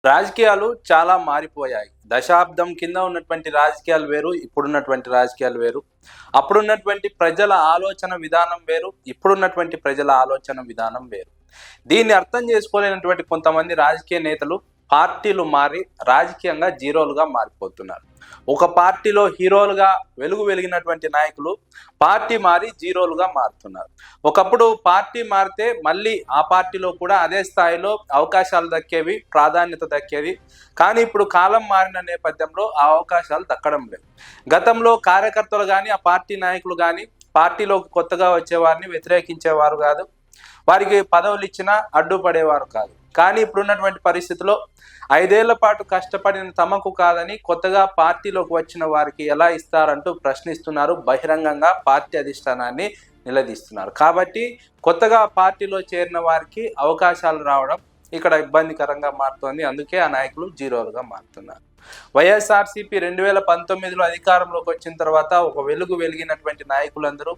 రాజకీయాలు చాలా మారిపోయాయి. దశాబ్దం కింద ఉన్నటువంటి రాజకీయాలు వేరు, ఇప్పుడున్నటువంటి రాజకీయాలు వేరు. అప్పుడున్నటువంటి ప్రజల ఆలోచన విధానం వేరు, ఇప్పుడున్నటువంటి ప్రజల ఆలోచన విధానం వేరు. దీన్ని అర్థం చేసుకోలేనటువంటి కొంతమంది రాజకీయ నేతలు పార్టీలు మారి రాజకీయంగా జీరోలుగా మారిపోతున్నారు. ఒక పార్టీలో హీరోలుగా వెలిగినటువంటి నాయకులు పార్టీ మారి జీరోలుగా మారుతున్నారు. ఒకప్పుడు పార్టీ మారితే మళ్ళీ ఆ పార్టీలో కూడా అదే స్థాయిలో అవకాశాలు దక్కేవి, ప్రాధాన్యత దక్కేవి. కానీ ఇప్పుడు కాలం మారిన నేపథ్యంలో ఆ అవకాశాలు దక్కడం లేదు. గతంలో కార్యకర్తలు కానీ, ఆ పార్టీ నాయకులు కానీ పార్టీలోకి కొత్తగా వచ్చేవారిని వ్యతిరేకించేవారు కాదు, వారికి పదవులు ఇచ్చినా అడ్డుపడేవారు కాదు. కానీ ఇప్పుడున్నటువంటి పరిస్థితిలో 5 ఏళ్ల పాటు కష్టపడిన తమకు కాదని కొత్తగా పార్టీలోకి వచ్చిన వారికి ఎలా ఇస్తారంటూ ప్రశ్నిస్తున్నారు. బహిరంగంగా పార్టీ అధిష్టానాన్ని నిలదీస్తున్నారు. కాబట్టి కొత్తగా పార్టీలో చేరిన వారికి అవకాశాలు రావడం ఇక్కడ ఇబ్బందికరంగా మారుతోంది. అందుకే ఆ నాయకులు జీరోలుగా మారుతున్నారు. వైఎస్ఆర్సీపీ 2019లో అధికారంలోకి వచ్చిన తర్వాత ఒక వెలిగినటువంటి నాయకులందరూ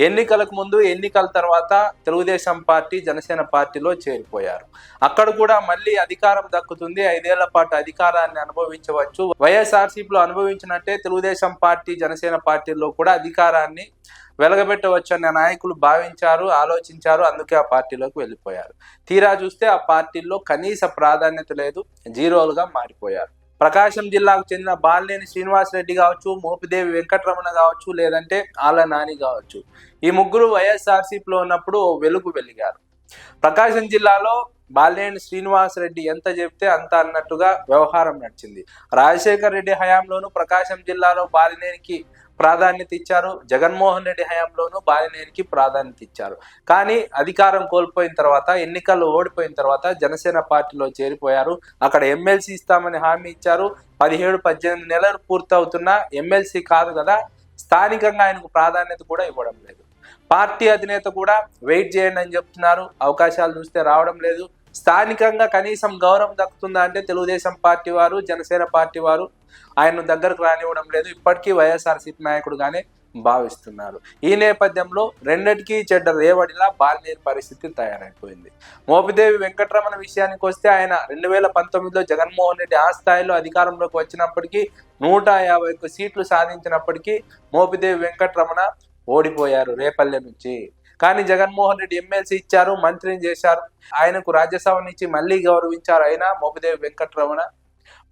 ఎన్నికలకు ముందు, ఎన్నికల తర్వాత తెలుగుదేశం పార్టీ, జనసేన పార్టీలో చేరిపోయారు. అక్కడ కూడా మళ్ళీ అధికారం దక్కుతుంది, 5 ఏళ్ల పాటు అధికారాన్ని అనుభవించవచ్చు. వైఎస్ఆర్సీపీలో అనుభవించినట్టే తెలుగుదేశం పార్టీ, జనసేన పార్టీలో కూడా అధికారాన్ని వెలగబెట్టవచ్చు అనే నాయకులు భావించారు, ఆలోచించారు. అందుకే ఆ పార్టీలోకి వెళ్ళిపోయారు. తీరా చూస్తే ఆ పార్టీల్లో కనీస ప్రాధాన్యత లేదు, జీరోలుగా మారిపోయారు. ప్రకాశం జిల్లాకు చెందిన బాలినేని శ్రీనివాసరెడ్డి కావచ్చు, మోపిదేవి వెంకటరమణ కావచ్చు, లేదంటే ఆళ్ల నాని కావచ్చు, ఈ ముగ్గురు వైఎస్ఆర్సీపీలో ఉన్నప్పుడు వెలిగారు. ప్రకాశం జిల్లాలో బాలినేని శ్రీనివాసరెడ్డి ఎంత చెప్తే అంత అన్నట్టుగా వ్యవహారం నడిచింది. రాజశేఖర్ రెడ్డి హయాంలోనూ ప్రకాశం జిల్లాలో బాలినేనికి ప్రాధాన్యత ఇచ్చారు, జగన్మోహన్ రెడ్డి హయాంలోనూ బాలినేనికి ప్రాధాన్యత ఇచ్చారు. కానీ అధికారం కోల్పోయిన తర్వాత, ఎన్నికల్లో ఓడిపోయిన తర్వాత జనసేన పార్టీలో చేరిపోయారు. అక్కడ ఎమ్మెల్సీ ఇస్తామని హామీ ఇచ్చారు. 17-18 నెలలు పూర్తవుతున్నా ఎమ్మెల్సీ కాదు కదా, స్థానికంగా ఆయనకు ప్రాధాన్యత కూడా ఇవ్వడం లేదు. పార్టీ అధినేత కూడా వెయిట్ చేయండి అని చెప్తున్నారు, అవకాశాలు చూస్తే రావడం లేదు. స్థానికంగా కనీసం గౌరవం దక్కుతుందా అంటే తెలుగుదేశం పార్టీ వారు, జనసేన పార్టీ వారు ఆయన్ను దగ్గరకు రానివ్వడం లేదు. ఇప్పటికీ వైఎస్ఆర్సీపీ నాయకుడుగానే భావిస్తున్నారు. ఈ నేపథ్యంలో రెండిటికీ చెడ్డ రేవడిలా బాలినేని పరిస్థితి తయారైపోయింది. మోపిదేవి వెంకటరమణ విషయానికి వస్తే ఆయన 2019లో జగన్మోహన్ రెడ్డి ఆ స్థాయిలో అధికారంలోకి వచ్చినప్పటికీ 151 సీట్లు సాధించినప్పటికీ మోపిదేవి వెంకటరమణ ఓడిపోయారు రేపల్లె నుంచి. కానీ జగన్మోహన్ రెడ్డి ఎమ్మెల్సీ ఇచ్చారు, మంత్రిని చేశారు, ఆయనకు రాజ్యసభ నుంచి మళ్ళీ గౌరవించారు. అయినా మోపిదేవి వెంకటరమణ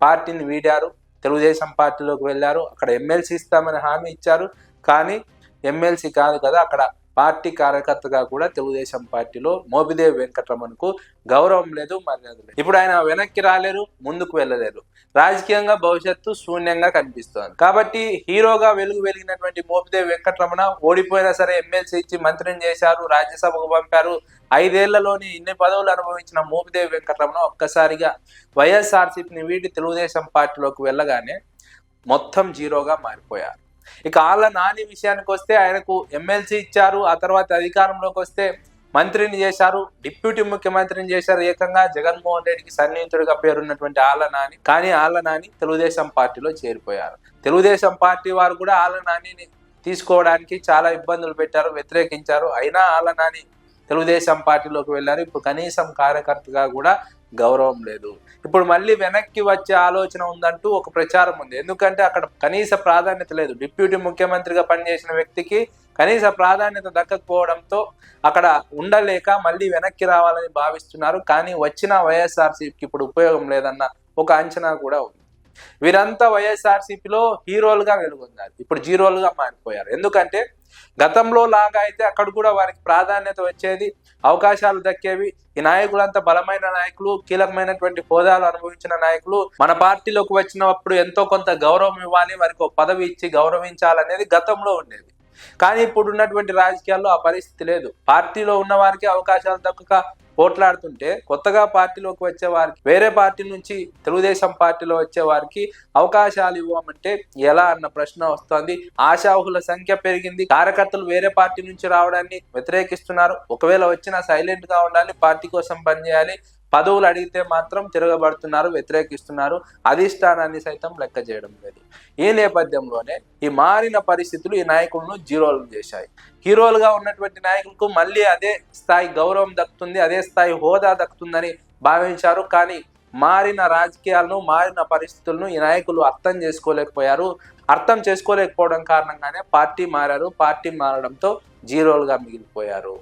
పార్టీని వీడారు, తెలుగుదేశం పార్టీలోకి వెళ్ళారు. అక్కడ ఎమ్మెల్సీ ఇస్తామని హామీ ఇచ్చారు, కానీ ఎమ్మెల్సీ కాదు కదా, అక్కడ పార్టీ కార్యకర్తగా కూడా తెలుగుదేశం పార్టీలో మోపిదేవి వెంకటరమణకు గౌరవం లేదు, మర్యాద లేదు. ఇప్పుడు ఆయన వెనక్కి రాలేరు, ముందుకు వెళ్ళలేరు. రాజకీయంగా భవిష్యత్తు శూన్యంగా కనిపిస్తోంది. కాబట్టి హీరోగా వెలిగినటువంటి మోపిదేవి వెంకటరమణ ఓడిపోయినా సరే ఎమ్మెల్సీ ఇచ్చి మంత్రిని చేశారు, రాజ్యసభకు పంపారు. 5 ఏళ్లలోని ఇన్ని పదవులు అనుభవించిన మోపిదేవి వెంకటరమణ ఒక్కసారిగా వైఎస్ఆర్సీపీని వీడి తెలుగుదేశం పార్టీలోకి వెళ్ళగానే మొత్తం జీరోగా మారిపోయారు. ఇక ఆళ్ల నాని విషయానికి వస్తే ఆయనకు ఎమ్మెల్సీ ఇచ్చారు, ఆ తర్వాత అధికారంలోకి వస్తే మంత్రిని చేశారు, డిప్యూటీ ముఖ్యమంత్రిని చేశారు. ఏకంగా జగన్మోహన్ రెడ్డికి సన్నిహితుడిగా పేరున్నటువంటి ఆళ్ల నాని. కానీ ఆళ్ల నాని తెలుగుదేశం పార్టీలో చేరిపోయారు. తెలుగుదేశం పార్టీ వారు కూడా ఆళ్ల నానిని తీసుకోవడానికి చాలా ఇబ్బందులు పెట్టారు, వ్యతిరేకించారు. అయినా ఆళ్ల నాని తెలుగుదేశం పార్టీలోకి వెళ్ళారు. ఇప్పుడు కనీసం కార్యకర్తగా కూడా గౌరవం లేదు. ఇప్పుడు మళ్ళీ వెనక్కి వచ్చే ఆలోచన ఉందంటూ ఒక ప్రచారం ఉంది. ఎందుకంటే అక్కడ కనీస ప్రాధాన్యత లేదు. డిప్యూటీ ముఖ్యమంత్రిగా పనిచేసిన వ్యక్తికి కనీస ప్రాధాన్యత దక్కకపోవడంతో అక్కడ ఉండలేక మళ్ళీ వెనక్కి రావాలని భావిస్తున్నారు. కానీ వచ్చిన వైఎస్ఆర్సీపీకి ఇప్పుడు ఉపయోగం లేదన్న ఒక అంచనా కూడా ఉంది. వీరంతా వైఎస్ఆర్సీపీలో హీరోలుగా వెలుగొందారు, ఇప్పుడు జీరోలుగా మారిపోయారు. ఎందుకంటే గతంలో లాగా అయితే అక్కడ కూడా వారికి ప్రాధాన్యత వచ్చేది, అవకాశాలు దక్కేవి. ఈ నాయకులంతా బలమైన నాయకులు, కీలకమైనటువంటి హోదాలు అనుభవించిన నాయకులు. మన పార్టీలోకి వచ్చినప్పుడు ఎంతో కొంత గౌరవం ఇవ్వాలి, వారికి ఒక పదవి ఇచ్చి గౌరవించాలనేది గతంలో ఉండేది. కానీ ఇప్పుడు ఉన్నటువంటి రాజకీయాల్లో ఆ పరిస్థితి లేదు. పార్టీలో ఉన్న వారికి అవకాశాలు దక్కక పోట్లాడుతుంటే కొత్తగా పార్టీలోకి వచ్చే వారికి, వేరే పార్టీ నుంచి తెలుగుదేశం పార్టీలో వచ్చే వారికి అవకాశాలు ఇవ్వమంటే ఎలా అన్న ప్రశ్న వస్తోంది. ఆశావహుల సంఖ్య పెరిగింది. కార్యకర్తలు వేరే పార్టీ నుంచి రావడాన్ని వ్యతిరేకిస్తున్నారు. ఒకవేళ వచ్చినా సైలెంట్ గా ఉండాలి, పార్టీ కోసం పనిచేయాలి. పదవులు అడిగితే మాత్రం తిరగబడుతున్నారు, వ్యతిరేకిస్తున్నారు. అధిష్టానాన్ని సైతం లెక్క చేయడం లేదు. ఈ నేపథ్యంలోనే ఈ మారిన పరిస్థితులు ఈ నాయకులను జీరోలు చేశాయి. హీరోలుగా ఉన్నటువంటి నాయకులకు మళ్ళీ అదే స్థాయి గౌరవం దక్కుతుంది, అదే స్థాయి హోదా దక్కుతుందని భావించారు. కానీ మారిన రాజకీయాలను, మారిన పరిస్థితులను ఈ నాయకులు అర్థం చేసుకోలేకపోయారు. అర్థం చేసుకోలేకపోవడం కారణంగానే పార్టీ మారారు. పార్టీ మారడంతో జీరోలుగా మిగిలిపోయారు.